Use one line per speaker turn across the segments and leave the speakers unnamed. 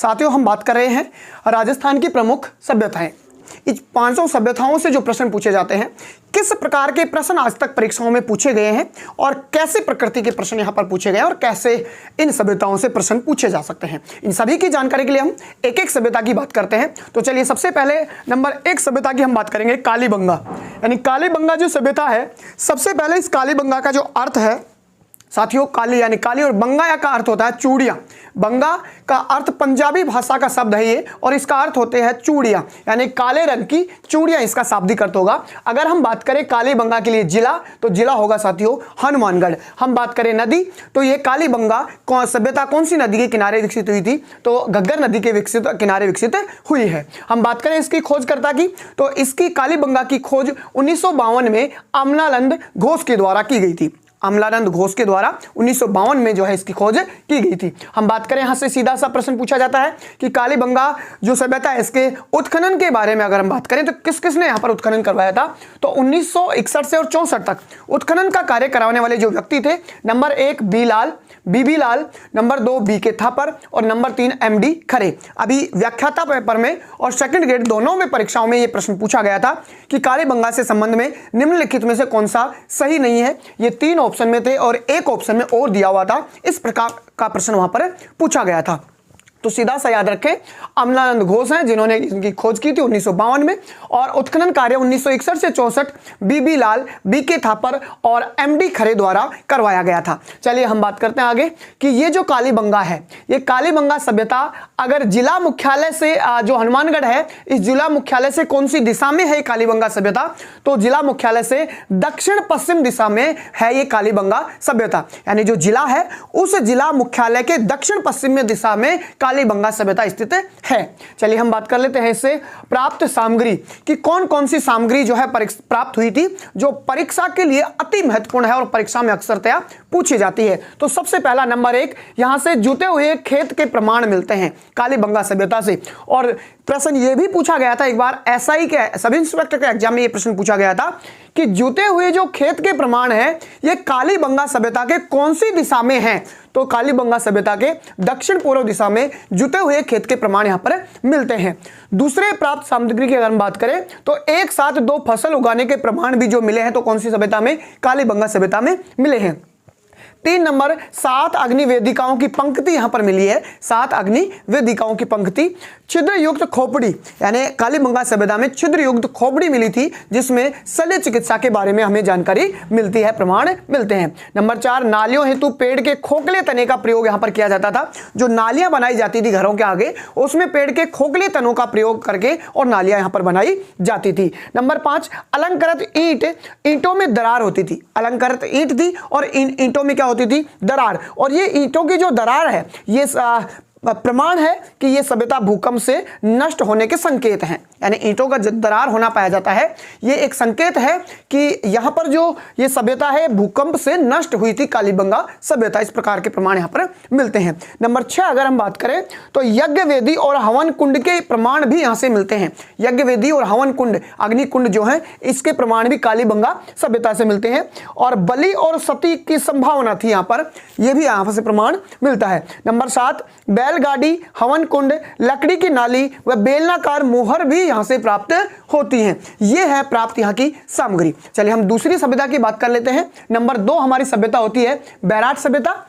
साथियों हम बात कर रहे हैं राजस्थान की प्रमुख सभ्यताएं। इस 500 सभ्यताओं से जो प्रश्न पूछे जाते हैं, किस प्रकार के प्रश्न आज तक परीक्षाओं में पूछे गए हैं और कैसे प्रकृति के प्रश्न यहां पर पूछे गए हैं और कैसे इन सभ्यताओं से प्रश्न पूछे जा सकते हैं, इन सभी की जानकारी के लिए हम एक एक सभ्यता की बात करते हैं। तो चलिए सबसे पहले नंबर 1 सभ्यता की हम बात करेंगे, कालीबंगा। यानी कालीबंगा जो सभ्यता है, सबसे पहले इस कालीबंगा का जो अर्थ है साथियों, काली यानी काली और बंगा का अर्थ होता है चूड़ियां। बंगा का अर्थ पंजाबी भाषा का शब्द है ये, और इसका अर्थ होते हैं चूड़ियां, यानी काले रंग की चूड़ियां इसका शाब्दिक अर्थ होगा। अगर हम बात करें कालीबंगा के लिए जिला, तो जिला होगा साथियों हनुमानगढ़। हम बात करें नदी, तो ये कालीबंगा सभ्यता कौन सी नदी के किनारे विकसित हुई थी, तो घग्गर नदी के किनारे विकसित हुई है। हम बात करें इसकी खोजकर्ता की, तो इसकी कालीबंगा की खोज 1952 में अमलानंद घोष के द्वारा की गई थी। अमलानंद घोष के द्वारा 1952 में जो है इसकी खोज की गई थी। हम बात करें, यहां से सीधा सा प्रश्न पूछा जाता है कि कालीबंगा जो सभ्यता है इसके उत्खनन के बारे में अगर हम बात करें तो किस किसने यहां पर उत्खनन करवाया था, तो 1961 से और 64 तक उत्खनन का कार्य कराने वाले जो व्यक्ति थे, नंबर 1 बीबी लाल, नंबर 2 बीके थापर और नंबर 3 एमडी खरे। अभी व्याख्याता पेपर में और सेकंड ग्रेड दोनों में परीक्षाओं में यह प्रश्न पूछा गया था कि कालीबंगा से संबंध में निम्नलिखित में से कौन सा सही नहीं है। ये 3 ऑप्शन में थे और एक ऑप्शन में और दिया हुआ था, इस प्रकार का प्रश्न वहां पर पूछा गया था। तो सीधा सा याद रखें, अमलानंद घोष हैं जिन्होंने इनकी खोज की थी 1952 में, और उत्खनन कार्य 1961 से 64 बीबी लाल, बीके थापर और एमडी खरे द्वारा करवाया गया था। चलिए हम बात करते हैं आगे कि ये जो कालीबंगा है, ये कालीबंगा सभ्यता अगर जिला मुख्यालय से जो हनुमानगढ़ है, इस जिला मुख्यालय से कौन सी दिशा में है कालीबंगा सभ्यता, तो जिला मुख्यालय से दक्षिण पश्चिम दिशा में है ये कालीबंगा सभ्यता। यानी जो जिला है उस जिला मुख्यालय के दक्षिण पश्चिम दिशा में कालीबंगा सभ्यता स्थित है। चलिए हम बात कर लेते हैं इससे प्राप्त सामग्री कि कौन कौन सी सामग्री जो है प्राप्त हुई थी जो परीक्षा के लिए अति महत्वपूर्ण है और परीक्षा में अक्सरतया पूछी जाती है। तो सबसे पहला नंबर 1, यहां से जुते हुए खेत के प्रमाण मिलते हैं कालीबंगा सभ्यता से। और प्रश्न यह भी पूछा गया था एक बार एसआई के सब इंस्पेक्टर के एग्जाम में यह प्रश्न पूछा गया था कि जुते हुए जो खेत के प्रमाण है ये कालीबंगा सभ्यता के कौन सी दिशा में है, तो कालीबंगा सभ्यता के दक्षिण पूर्व दिशा में जुते हुए खेत के प्रमाण यहां पर मिलते हैं। दूसरे प्राप्त सामग्री की अगर हम बात करें तो एक साथ 2 फसल उगाने के प्रमाण भी जो मिले हैं तो कौन सी सभ्यता में, कालीबंगा सभ्यता में मिले हैं। 3 नंबर 7 अग्नि वेदिकाओं की पंक्ति यहां पर मिली है, 7 अग्नि वेदिकाओं की पंक्ति। छिद्र युक्त खोपड़ी, यानी कालीबंगा सभ्यता में छिद्र युक्त खोपड़ी मिली थी जिसमें शल्य चिकित्सा के बारे में हमें जानकारी मिलती है, प्रमाण मिलते हैं। नंबर 4 नालियों हेतु पेड़ के खोखले तने का प्रयोग यहां पर किया जाता था। जो नालियां बनाई जाती थी घरों के आगे, उसमें पेड़ के खोखले तनों का प्रयोग करके और नालियां यहां पर बनाई जाती थी। नंबर 5 अलंकृत ईंट, ईंटों में दरार होती थी, अलंकृत ईंट थी और इन ईंटों में क्या होती थी, दरार। और ये ईंटों की जो दरार है ये प्रमाण है कि ये सभ्यता भूकंप से नष्ट होने के संकेत हैं। यानी ईंटों का दरार होना पाया जाता है, ये एक संकेत है कि यहां पर जो ये सभ्यता है भूकंप से नष्ट हुई थी कालीबंगा सभ्यता। इस प्रकार के प्रमाण यहां पर मिलते हैं। नंबर 6 अगर हम बात करें तो यज्ञ वेदी और हवन कुंड के प्रमाण भी यहां से मिलते हैं। यज्ञ वेदी और हवन कुंड, अग्नि कुंड जो है, इसके प्रमाण भी कालीबंगा सभ्यता से मिलते हैं। और बलि और सती की संभावना थी यहां पर, यह भी यहां से प्रमाण मिलता है। नंबर 7 बैलगाड़ी, हवन कुंड, लकड़ी की नाली व बेलनाकार मोहर भी यहां से प्राप्त होती हैं। यह है प्राप्त यहां की सामग्री। चलिए हम दूसरी सभ्यता की बात कर लेते हैं। नंबर 2 हमारी सभ्यता होती है बैराट सभ्यता।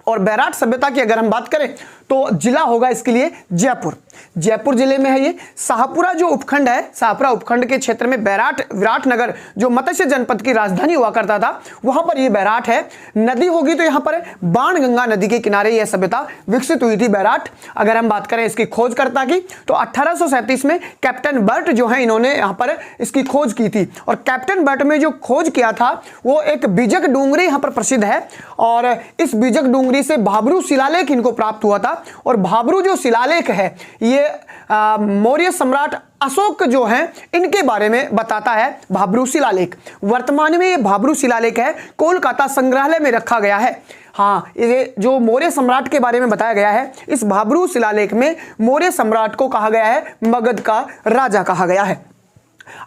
और बैराट सभ्यता की अगर हम बात करें तो जिला होगा इसके लिए जयपुर। जयपुर जिले में है ये। शाहपुरा जो उपखंड है, शाहपुरा उपखंड के क्षेत्र में बैराट, विराटनगर जो मत्स्य जनपद की राजधानी हुआ करता था, वहां पर ये बैराट है। नदी होगी तो यहां पर बाणगंगा नदी के किनारे यह सभ्यता विकसित हुई थी बैराट। अगर हम बात करें इसकी खोजकर्ता की तो 1837 में कैप्टन बर्ट जो है इन्होंने यहां पर इसकी खोज की थी। और कैप्टन बर्ट में जो खोज किया था वो एक बीजक डूंगरी यहां पर प्रसिद्ध है, और इस बीजक डूंगरी से भाबरू शिलालेख इनको प्राप्त हुआ था। और भाबरू जो शिलालेख है ये मौर्य सम्राट अशोक जो हैं इनके बारे में बताता है। भाबरू शिलालेख वर्तमान में ये भाबरू शिलालेख है कोलकाता संग्रहालय में रखा गया है। हाँ, ये जो मौर्य सम्राट के बारे में बताया गया है, इस भाबरू शिलालेख में मौर्य सम्राट को कहा गया है मगध का राजा कहा गया है।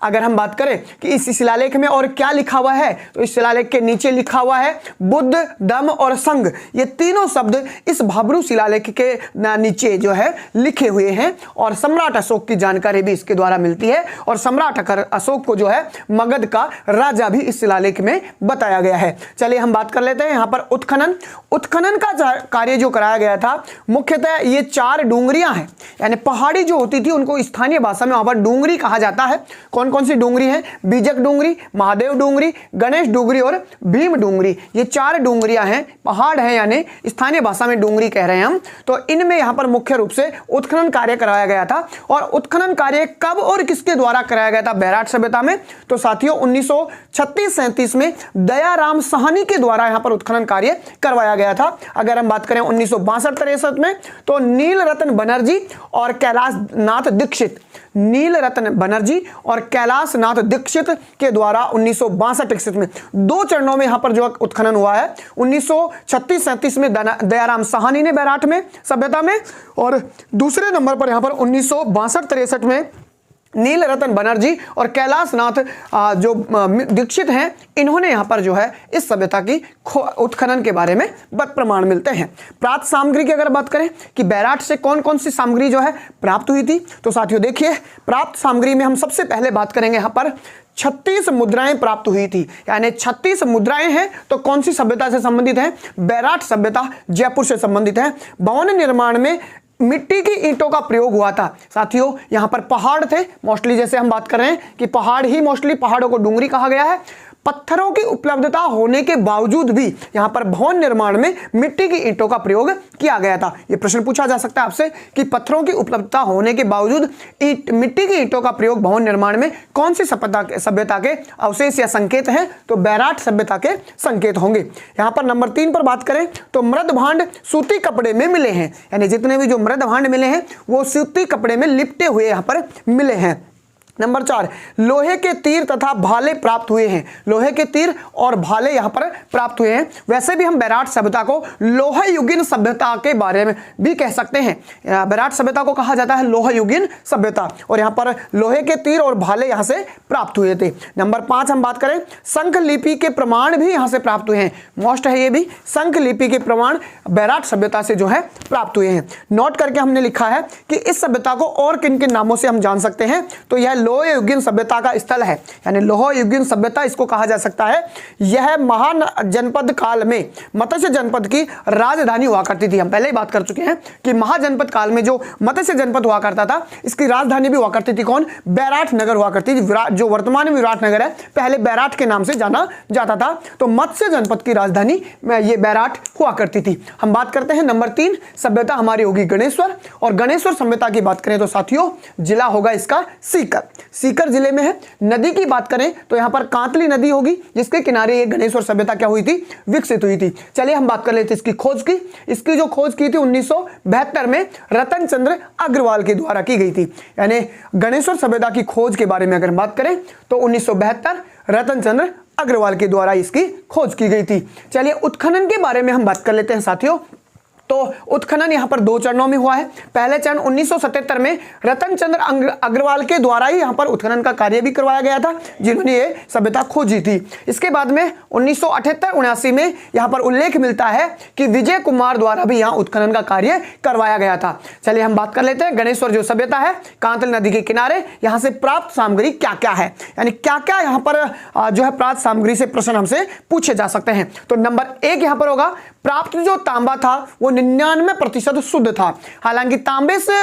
अगर हम बात करें कि इस शिलालेख में और क्या लिखा हुआ है, तो इस शिलालेख के नीचे लिखा हुआ है बुद्ध, धम्म और संघ। ये तीनों शब्द इस भाब्रू शिलालेख के नीचे जो है लिखे हुए हैं और सम्राट अशोक की जानकारी भी इसके द्वारा मिलती है। और सम्राट अशोक को जो है मगध का राजा भी इस शिलालेख में बताया गया है। चलिए हम बात कर लेते हैं यहाँ पर उत्खनन। उत्खनन का कार्य जो कराया गया था, मुख्यतः ये 4 डूंगरियां हैं, यानी पहाड़ी जो होती थी उनको स्थानीय भाषा में वहां पर डूंगरी कहा जाता है। कौन कौन सी डूंगरी है? बीजक डूंगरी, महादेव डूंगरी, गणेश डूंगरी और भीम डूंगरी। ये 4 डूंगरियां हैं, पहाड़ है, यानी स्थानीय भाषा में डूंगरी कह रहे हैं हम। तो इनमें यहां पर मुख्य रूप से उत्खनन कार्य कराया गया था। और उत्खनन कार्य कब और किसके द्वारा कराया गया था बैराट सभ्यता में? तो साथियों 1936-37 में दयाराम साहनी के द्वारा यहां पर उत्खनन कार्य करवाया गया था। अगर हम बात करें 1962-63 में, तो नीलरत्न बनर्जी और कैलाशनाथ दीक्षित, नीलरत्न बनर्जी और कैलाशनाथ दीक्षित के द्वारा 1962-61 में 2 चरणों में यहां पर जो उत्खनन हुआ है। 1936-37 में दयाराम साहनी ने बैराट में सभ्यता में, और दूसरे नंबर पर यहां पर 1962-63 में नीलरत्न बनर्जी और कैलाशनाथ जो दीक्षित हैं, इन्होंने यहां पर जो है इस सभ्यता की उत्खनन के बारे में प्रमाण मिलते हैं। प्राप्त सामग्री की अगर बात करें कि बैराट से कौन कौन सी सामग्री जो है प्राप्त हुई थी, तो साथियों देखिए प्राप्त सामग्री में हम सबसे पहले बात करेंगे यहाँ पर 36 मुद्राएं प्राप्त हुई थी। यानी 36 मुद्राएं हैं, तो कौन सी सभ्यता से संबंधित है? बैराट सभ्यता जयपुर से संबंधित है। भवन निर्माण में मिट्टी की ईंटों का प्रयोग हुआ था। साथियों यहां पर पहाड़ थे मोस्टली, जैसे हम बात कर रहे हैं कि पहाड़ ही मोस्टली, पहाड़ों को डूंगरी कहा गया है। पत्थरों की उपलब्धता होने के बावजूद भी यहां पर भवन निर्माण में मिट्टी की ईंटों का प्रयोग किया गया था। यह प्रश्न पूछा जा सकता है आपसे कि पत्थरों की उपलब्धता होने के बावजूद मिट्टी की ईंटों का प्रयोग भवन निर्माण में कौन सी सभ्यता के अवशेष या संकेत हैं? तो बैराट सभ्यता के संकेत होंगे। यहां पर नंबर 3 पर बात करें तो मृद भांड सूती कपड़े में मिले हैं, यानी जितने भी जो मृद भांड मिले हैं वो सूती कपड़े में लिपटे हुए यहां पर मिले हैं। नंबर 4, लोहे के तीर तथा भाले प्राप्त हुए हैं। लोहे के तीर और भाले यहां पर प्राप्त हुए हैं। वैसे भी हम बैराट सभ्यता को लोह युगीन सभ्यता के बारे में भी कह सकते हैं। बैराट सभ्यता को कहा जाता है लोह युगीन सभ्यता, और यहां पर लोहे के तीर और भाले यहां से प्राप्त हुए थे। नंबर 5 हम बात करें, शंख लिपि के प्रमाण भी यहां से प्राप्त हुए हैं। मोस्ट है ये भी, शंख लिपि के प्रमाण बैराट सभ्यता से जो है प्राप्त हुए हैं। नोट करके हमने लिखा है कि इस सभ्यता को और किन किन नामों से हम जान सकते हैं, तो यह लोह युगीन सभ्यता का स्थल है, यानी लोह युगीन सभ्यता इसको कहा जा सकता है। यह महान जनपद काल में मत्स्य जनपद की राजधानी हुआ करती थी। हम पहले ही बात कर चुके हैं कि महाजनपद काल में जो मत्स्य जनपद हुआ करता था, इसकी राजधानी भी हुआ करती थी कौन? बैराट नगर हुआ करती थी। जो वर्तमान में विराट नगर है, पहले बैराट के नाम से जाना जाता था। तो मत्स्य जनपद की राजधानी में ये बैराट हुआ करती थी। हम बात करते हैं नंबर 3, सभ्यता हमारी होगी गणेश्वर। और गणेश्वर सभ्यता की बात करें तो साथियों जिला होगा इसका सीकर। सीकर जिले में है। नदी की बात करें तो यहां पर कांतली नदी होगी, जिसके किनारे ये गणेश्वर सभ्यता क्या हुई थी? विकसित हुई थी। चलिए हम बात कर लेते हैं इसकी खोज की। इसकी जो खोज की थी 1972 में रतन चंद्र अग्रवाल के द्वारा की गई थी। यानी गणेश्वर सभ्यता की खोज के बारे में अगर बात करें तो 1972 रतन चंद्र अग्रवाल के द्वारा इसकी खोज की गई थी। चलिए उत्खनन के बारे में हम बात कर लेते हैं साथियों। तो उत्खनन यहां पर 2 चरणों में हुआ है। पहले चरण 1977 में रतन चंद्र अग्रवाल के द्वारा ही यहां पर उत्खनन का कार्य भी करवाया गया था, जिन्होंने ये सभ्यता खोजी थी। इसके बाद में 1978-79 में यहां पर उल्लेख मिलता है कि विजय कुमार द्वारा भी यहां उत्खनन का कार्य करवाया गया था। चलिए हम बात कर लेते हैं गणेश्वर जो सभ्यता है कांतल नदी के किनारे, यहां से प्राप्त सामग्री क्या क्या है, यानी क्या क्या यहां पर जो है प्राप्त सामग्री से प्रश्न हमसे पूछे जा सकते हैं। तो नंबर 1 यहां पर होगा प्राप्त जो तांबा था वो 99% शुद्ध था। हालांकि तांबे से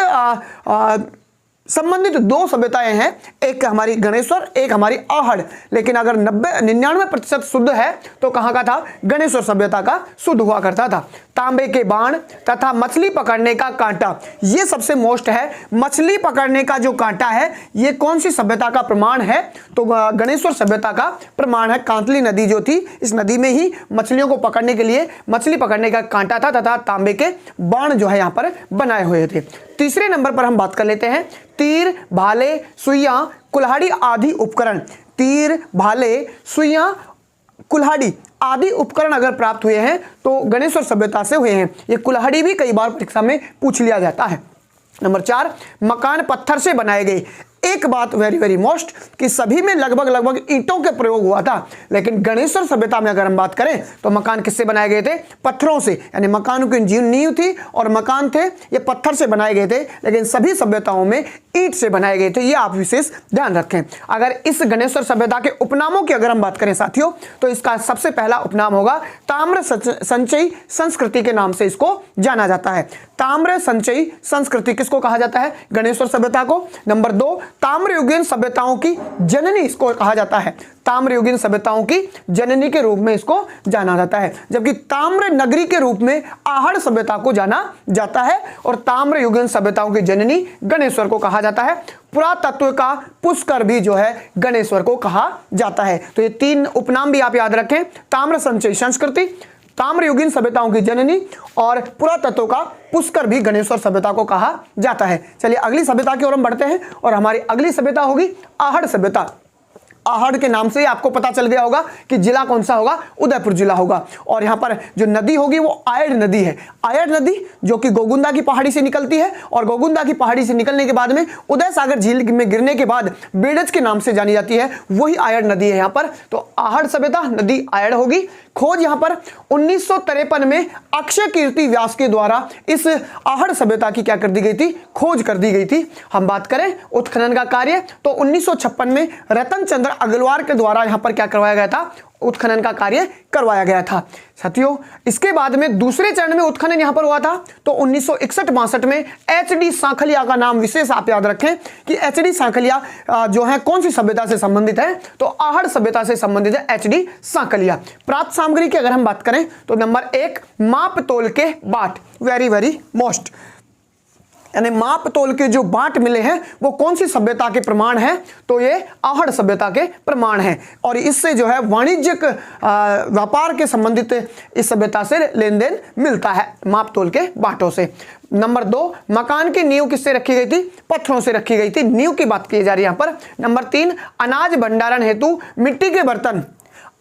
संबंधित 2 सभ्यताएं हैं, एक हमारी गणेश्वर, एक हमारी आहड़। लेकिन अगर 99% शुद्ध है तो कहां का था? गणेश्वर सभ्यता का शुद्ध हुआ करता था। तांबे के बाण तथा मछली पकड़ने का कांटा, ये सबसे मोस्ट है। मछली पकड़ने का जो कांटा है ये कौन सी सभ्यता का प्रमाण है? तो गणेश्वर सभ्यता का प्रमाण है। कांतली नदी जो थी, इस नदी में ही मछलियों को पकड़ने के लिए मछली पकड़ने का कांटा था तथा तांबे के बाण जो है यहां पर बनाए हुए थे। तीसरे नंबर पर हम बात कर लेते हैं तीर, भाले, सुइयां, कुल्हाड़ी आदि उपकरण। तीर, भाले, सुइयां, कुल्हाड़ी आदि उपकरण अगर प्राप्त हुए हैं तो गणेश्वर सभ्यता से हुए हैं। ये कुल्हाड़ी भी कई बार परीक्षा में पूछ लिया जाता है। नंबर 4, मकान पत्थर से बनाए गए। एक बात वेरी वेरी मोस्ट कि सभी में लगभग ईंटों के प्रयोग हुआ था, लेकिन गणेश्वर सभ्यता में अगर हम बात करें तो मकान किससे बनाए गए थे? पत्थरों से, यानी मकानों की नींव थी और मकान थे ये पत्थर से बनाए गए थे, लेकिन सभी सभ्यताओं में ईंट से बनाए गए थे। ये आप विशेष ध्यान रखें। अगर इस गणेश्वर सभ्यता के उपनामों की अगर हम बात करें साथियों, तो इसका सबसे पहला उपनाम होगा ताम्र संचयी संस्कृति के नाम से इसको जाना जाता है। ताम्र संचयी संस्कृति किसको कहा जाता है? गणेश्वर सभ्यता को। नंबर 2, ताम्रयुगीन सभ्यताओं की जननी इसको कहा जाता है। ताम्रयुगीन सभ्यताओं की जननी के रूप में इसको जाना जाता है, जबकि ताम्र नगरी के रूप में आहड़ सभ्यता को जाना जाता है और ताम्रयुगीन सभ्यताओं की जननी गणेश्वर को कहा जाता है। पुरातत्व का पुष्कर भी जो है गणेश्वर को कहा जाता है। तो ये 3 उपनाम भी आप याद रखें, ताम्र संचयी संस्कृति, ताम्रयुगीन सभ्यताओं की जननी और पुरातत्व का पुष्कर भी गणेश्वर सभ्यता को कहा जाता है। चलिए अगली सभ्यता की ओर हम बढ़ते हैं और हमारी अगली सभ्यता होगी आहड़ सभ्यता। आहड़ के नाम से ही आपको पता चल गया होगा कि जिला कौन सा होगा? उदयपुर जिला होगा। और यहाँ पर जो नदी होगी वो आयड़ नदी है। आयड़ नदी जो कि गोगुंदा की पहाड़ी से निकलती है और गोगुंदा की पहाड़ी से निकलने के बाद में उदय सागर झील में गिरने के बाद बेड़ज के नाम से जानी जाती है, वही आयड़ नदी है यहाँ पर। तो आहड़ सभ्यता नदी आयड़ होगी। खोज यहाँ पर 1953 में अक्षय कीर्ति व्यास के द्वारा इस आहड़ सभ्यता की क्या कर दी गई थी? खोज कर दी गई थी। हम बात करें उत्खनन का कार्य तो 1956 में रतन चंद्र अग्रवाल के द्वारा यहां पर क्या करवाया गया था? उत्खनन का कार्य करवाया गया था साथियों। इसके बाद में दूसरे चरण में उत्खनन यहां पर हुआ था तो 1961-62 में एच.डी. सांखलिया का नाम विशेष आप याद रखें कि एच.डी. सांखलिया जो है कौन सी सभ्यता से संबंधित है? तो आहड़ सभ्यता से संबंधित है एच.डी. सांखलिया। प्राप्त सामग्री की अगर हम बात करें तो नंबर 1, माप तोल के बाट, वेरी वेरी मोस्ट, यानी माप तोल के जो बाट मिले हैं वो कौन सी सभ्यता के प्रमाण हैं? तो ये आहड़ सभ्यता के प्रमाण हैं और इससे जो है वाणिज्यिक व्यापार के संबंधित इस सभ्यता से लेन देन मिलता है माप तोल के बाटों से। नंबर 2, मकान की नींव किससे रखी गई थी? पत्थरों से रखी गई थी। नींव की बात की जा रही है यहाँ पर। नंबर 3, अनाज भंडारण हेतु मिट्टी के बर्तन,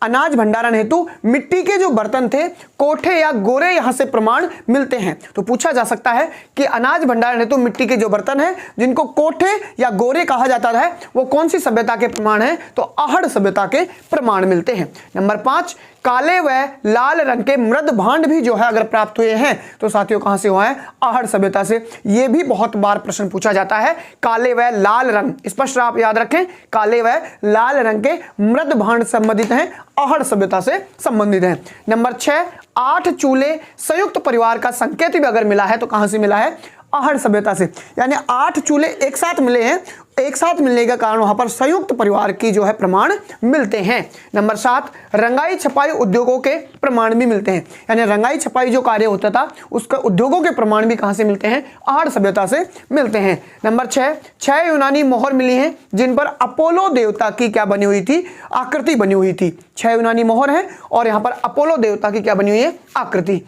अनाज भंडारण हेतु मिट्टी के जो बर्तन थे कोठे या गोरे यहां से प्रमाण मिलते हैं। तो पूछा जा सकता है कि अनाज भंडारण हेतु मिट्टी के जो बर्तन हैं जिनको कोठे या गोरे कहा जाता है वो कौन सी सभ्यता के प्रमाण हैं? तो आहड़ सभ्यता के प्रमाण मिलते हैं। नंबर 5, काले व लाल रंग के मृद भांड भी जो है अगर प्राप्त हुए हैं तो साथियों कहां से हुआ है? आहड़ सभ्यता से। यह भी बहुत बार प्रश्न पूछा जाता है। काले व लाल रंग स्पष्ट आप याद रखें, काले व लाल रंग के मृद भांड संबंधित हैं, आहड़ सभ्यता से संबंधित हैं। नंबर 6, 8 चूल्हे संयुक्त परिवार का संकेत भी अगर मिला है तो कहां से मिला है? आहड़ सभ्यता से। यानी 8 चूल्हे एक साथ मिले हैं, एक साथ मिलने का कारण वहां पर संयुक्त परिवार की जो है प्रमाण मिलते हैं। नंबर 7, रंगाई छपाई उद्योगों के प्रमाण भी मिलते हैं, यानी रंगाई छपाई जो कार्य होता था उसका उद्योगों के प्रमाण भी कहां से मिलते हैं? आहड़ सभ्यता से मिलते हैं। नंबर 6, 6 यूनानी मोहर मिली हैं जिन पर अपोलो देवता की क्या बनी हुई थी? आकृति बनी हुई थी। 6 यूनानी मोहर है और यहां पर अपोलो देवता की क्या बनी हुई है? आकृति।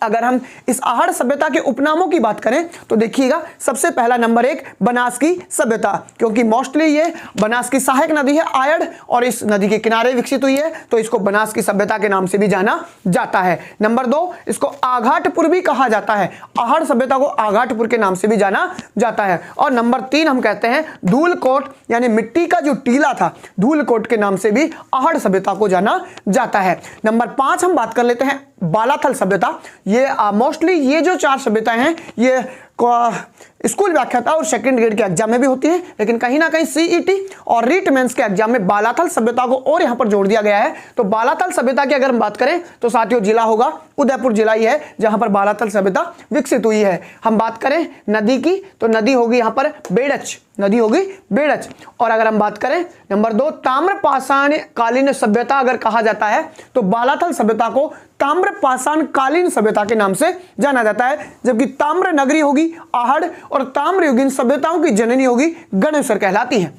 अगर हम इस आहड़ सभ्यता के उपनामों की बात करें तो देखिएगा सबसे पहला नंबर 1 बनास की सभ्यता, क्योंकि मोस्टली ये बनास की सहायक नदी है आयड़ और इस नदी के किनारे विकसित हुई है तो इसको बनास की सभ्यता के नाम से भी जाना जाता है। नंबर 2, इसको आघाटपुर भी कहा जाता है, आहड़ सभ्यता को आघाटपुर के नाम से भी जाना जाता है। और नंबर 3 हम कहते हैं धूलकोट, यानी मिट्टी का जो टीला था धूलकोट के नाम से भी आहड़ सभ्यता को जाना जाता है। नंबर 5 हम बात कर लेते हैं बालाथल सभ्यता। ये मोस्टली ये जो 4 सभ्यताएं हैं ये स्कूल व्याख्याता और सेकंड ग्रेड के एग्जाम में भी होती है, लेकिन कहीं ना कहीं सीईटी और रीट मेंस के एग्जाम में बालाथल सभ्यता को और यहां पर जोड़ दिया गया है। तो बालाथल सभ्यता की अगर हम बात करें तो साथियों जिला होगा उदयपुर जिला ही है जहां पर बालाथल सभ्यता विकसित हुई है। हम बात करें नदी की तो नदी होगी यहां पर बेड़च, नदी होगी बेड़च। और अगर हम बात करें नंबर 2 ताम्रपाषाण कालीन सभ्यता अगर कहा जाता है तो बालाथल सभ्यता को ताम्रपाषाण कालीन सभ्यता के नाम से जाना जाता है, जबकि ताम्र नगरी होगी आहड़ और ताम्रयुगीन सभ्यताओं की जननी होगी गणेश्वर कहलाती है।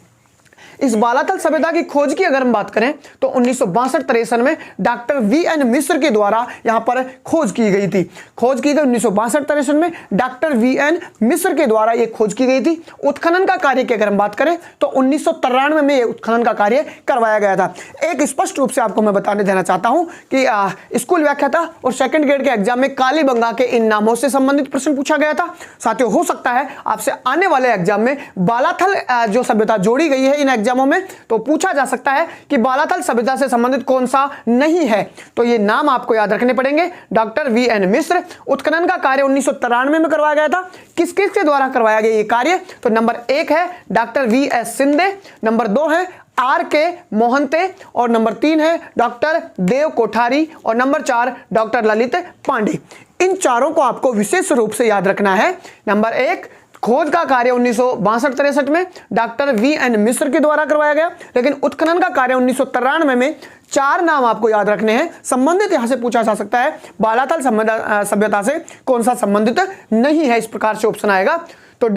इस बालाथल सभ्यता की खोज की अगर हम बात करें तो 1962-63 में डॉक्टर वी.एन. मिश्र के द्वारा यहां पर खोज की गई थी। खोज की गई 1962-63 में डॉक्टर वी.एन. मिश्र के द्वारा यह खोज की गई थी। उत्खनन का कार्य की अगर हम बात करें तो 1993 में उत्खनन का कार्य करवाया गया था। एक स्पष्ट रूप से आपको मैं बताने देना चाहता हूं कि स्कूल व्याख्याता और सेकंड ग्रेड के एग्जाम में कालीबंगा के इन नामों से संबंधित प्रश्न पूछा गया था। साथियों, हो सकता है आपसे आने वाले एग्जाम में बालाथल जो सभ्यता जोड़ी गई है इन एग्जामों में, तो पूछा जा सकता है कि बालाथल सभ्यता से संबंधित कौन सा नहीं है। तो ये नाम आपको याद रखने पड़ेंगे। Doctor VN. मिश्र। उत्खनन का कार्य 1993 में करवाया गया था। किस किस के द्वारा करवाया गया ये कार्य? तो नंबर 1 है डॉक्टर वी.एस. सिंधे, नंबर 2 है आर.के. मोहंते, और नंबर 3 है डॉक्टर देव कोठारी, और नंबर 4 डॉक्टर ललित पांडे। इन चारों को आपको विशेष रूप से याद रखना है। नंबर 1, खोज का कार्य 1962-63 में डॉक्टर वी.एन. मिश्र के द्वारा करवाया गया, लेकिन उत्खनन का कार्य 1993 में। 4 नाम आपको याद रखने हैं। संबंधित यहां से पूछा जा सकता है बालाथल सभ्यता से कौन सा संबंधित नहीं है, इस प्रकार से ऑप्शन आएगा। तो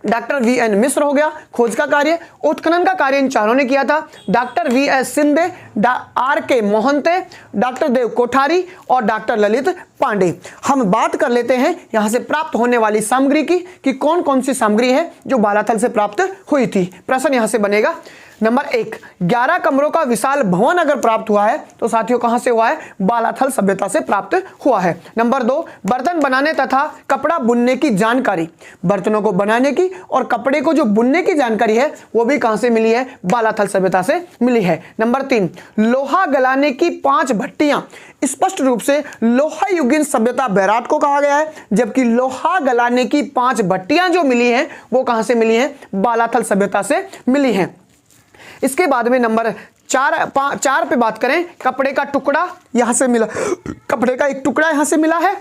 डॉक्टर वी.एन. मिश्र हो गया खोज का कार्य। उत्खनन का कार्य इन चारों ने किया था, डॉक्टर वी.एस. सिंधे, आर.के. मोहंते, डॉक्टर देव कोठारी और डॉक्टर ललित पांडे। हम बात कर लेते हैं यहां से प्राप्त होने वाली सामग्री की कि कौन कौन सी सामग्री है जो बालाथल से प्राप्त हुई थी। प्रश्न यहां से बनेगा। नंबर 1, 11 कमरों का विशाल भवन अगर प्राप्त हुआ है तो साथियों कहां से हुआ है? बालाथल सभ्यता से प्राप्त हुआ है। नंबर 2, बर्तन बनाने तथा कपड़ा बुनने की जानकारी। बर्तनों को बनाने की और कपड़े को जो बुनने की जानकारी है वो भी कहां से मिली है? बालाथल सभ्यता से मिली है। नंबर 3, लोहा गलाने की 5 भट्टियां। स्पष्ट रूप से लोहा युगीन सभ्यता बैराट को कहा गया है, जबकि लोहा गलाने की 5 भट्टियां जो मिली हैं वो कहां से मिली हैं? बालाथल सभ्यता से मिली हैं। इसके बाद में नंबर 4 पे बात करें, कपड़े का टुकड़ा यहां से मिला, कपड़े का एक टुकड़ा यहां से मिला है।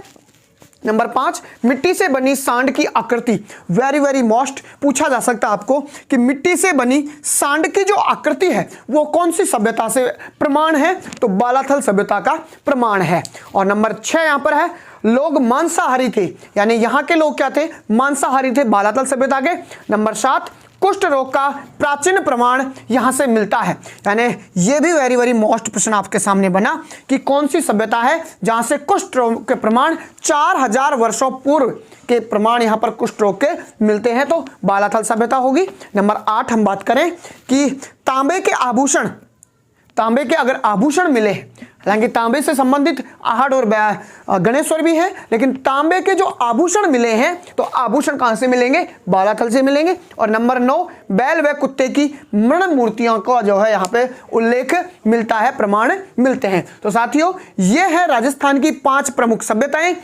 नंबर 5, मिट्टी से बनी सांड की आकृति। वेरी वेरी मोस्ट पूछा जा सकता है आपको कि मिट्टी से बनी सांड की जो आकृति है वो कौन सी सभ्यता से प्रमाण है? तो बालाथल सभ्यता का प्रमाण है। और नंबर 6 यहां पर है, लोग मांसाहारी थे, यानी यहां के लोग क्या थे? मांसाहारी थे बालाथल सभ्यता के। नंबर 7, कुष्ठ रोग का प्राचीन प्रमाण यहां से मिलता है, यानी यह भी वेरी वेरी मोस्ट प्रश्न आपके सामने बना कि कौन सी सभ्यता है जहां से कुष्ठ रोग के प्रमाण 4000 वर्षों पूर्व के प्रमाण यहां पर कुष्ठ रोग के मिलते हैं, तो बालाथल सभ्यता होगी। नंबर 8 हम बात करें कि तांबे के आभूषण, तांबे के अगर आभूषण मिले, हालांकि तांबे से संबंधित आहड़ और गणेश्वर भी है, लेकिन तांबे के जो आभूषण मिले हैं तो आभूषण कहां से मिलेंगे? बालाथल से मिलेंगे। और नंबर 9, बैल व कुत्ते की मृण मूर्तियों का जो है यहां पे उल्लेख मिलता है, प्रमाण मिलते हैं। तो साथियों ये है राजस्थान की 5 प्रमुख सभ्यताएं।